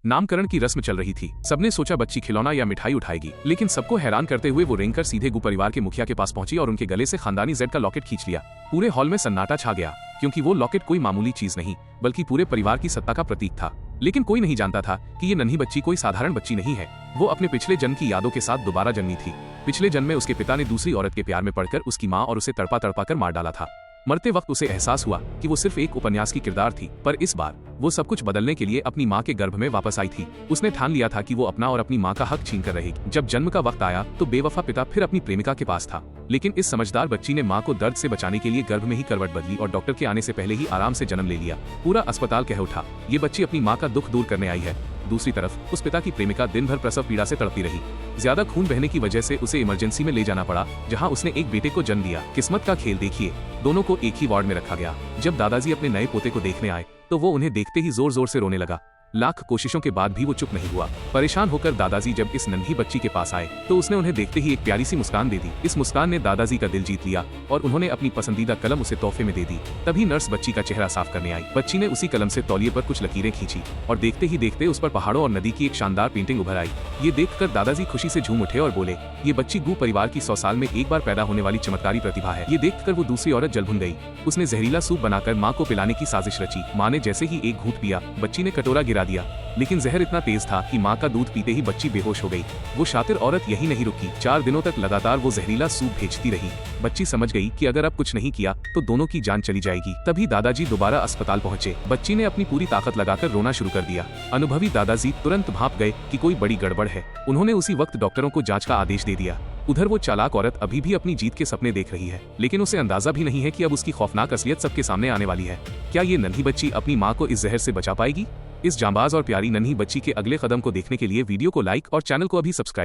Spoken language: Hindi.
नामकरण की रस्म चल रही थी। सबने सोचा बच्ची खिलौना या मिठाई उठाएगी, लेकिन सबको हैरान करते हुए वो रेंगकर सीधे गु परिवार के मुखिया के पास पहुंची और उनके गले से खानदानी जेड का लॉकेट खींच लिया। पूरे हॉल में सन्नाटा छा गया, क्योंकि वो लॉकेट कोई मामूली चीज नहीं बल्कि पूरे परिवार की सत्ता का प्रतीक था। लेकिन कोई नहीं जानता था कि ये नन्ही बच्ची कोई साधारण बच्ची नहीं है। वो अपने पिछले जन्म की यादों के साथ दोबारा जन्मी थी। पिछले जन्म में उसके पिता ने दूसरी औरत के प्यार में पड़कर उसकी माँ और उसे तड़पा तड़पा कर मार डाला था। मरते वक्त उसे एहसास हुआ कि वो सिर्फ एक उपन्यास की किरदार थी, पर इस बार वो सब कुछ बदलने के लिए अपनी माँ के गर्भ में वापस आई थी। उसने ठान लिया था कि वो अपना और अपनी माँ का हक छीन कर रहेगी। जब जन्म का वक्त आया तो बेवफा पिता फिर अपनी प्रेमिका के पास था, लेकिन इस समझदार बच्ची ने माँ को दर्द से बचाने के लिए गर्भ में ही करवट बदली और डॉक्टर के आने से पहले ही आराम से जन्म ले लिया। पूरा अस्पताल कह उठा, ये बच्ची अपनी माँ का दुख दूर करने आई है। दूसरी तरफ उस पिता की प्रेमिका दिन भर प्रसव पीड़ा से तड़पती रही। ज्यादा खून बहने की वजह से उसे इमरजेंसी में ले जाना पड़ा, जहां उसने एक बेटे को जन्म दिया। किस्मत का खेल देखिए, दोनों को एक ही वार्ड में रखा गया। जब दादाजी अपने नए पोते को देखने आए तो वो उन्हें देखते ही जोर जोर से रोने लगा। लाख कोशिशों के बाद भी वो चुप नहीं हुआ। परेशान होकर दादाजी जब इस नन्ही बच्ची के पास आए तो उसने उन्हें देखते ही एक प्यारी सी मुस्कान दे दी। इस मुस्कान ने दादाजी का दिल जीत लिया और उन्होंने अपनी पसंदीदा कलम उसे तोहफे में दे दी। तभी नर्स बच्ची का चेहरा साफ करने आई। बच्ची ने उसी कलम से तौलिए पर कुछ लकीरें खींची और देखते ही देखते उस पर पहाड़ों और नदी की एक शानदार पेंटिंग उभर आई। ये देखकर दादाजी खुशी से झूम उठे और बोले, ये बच्ची गू परिवार की 100 साल में एक बार पैदा होने वाली चमत्कारी प्रतिभा है। ये देखकर वो दूसरी औरत जल भुन गई। उसने जहरीला सूप बनाकर माँ को पिलाने की साजिश रची। माँ ने जैसे ही एक घूंट पिया, बच्ची ने कटोरा गिरा दिया, लेकिन जहर इतना तेज था कि माँ का दूध पीते ही बच्ची बेहोश हो गई। वो शातिर औरत यही नहीं रुकी, 4 दिनों तक लगातार वो जहरीला सूप भेजती रही। बच्ची समझ गई कि अगर अब कुछ नहीं किया तो दोनों की जान चली जाएगी। तभी दादाजी दोबारा अस्पताल पहुंचे। बच्ची ने अपनी पूरी ताकत लगाकर रोना शुरू कर दिया। अनुभवी दादाजी तुरंत भाप गए कि कोई बड़ी गड़बड़ है। उन्होंने उसी वक्त डॉक्टरों को जांच का आदेश दे दिया। उधर वो चालाक औरत अभी भी अपनी जीत के सपने देख रही है, लेकिन उसे अंदाजा भी नहीं है कि अब उसकी खौफनाक असलियत सबके सामने आने वाली है। क्या ये नन्ही बच्ची अपनी माँ को इस जहर से बचा पाएगी? इस जांबाज और प्यारी नन्ही बच्ची के अगले कदम को देखने के लिए वीडियो को लाइक और चैनल को अभी सब्सक्राइब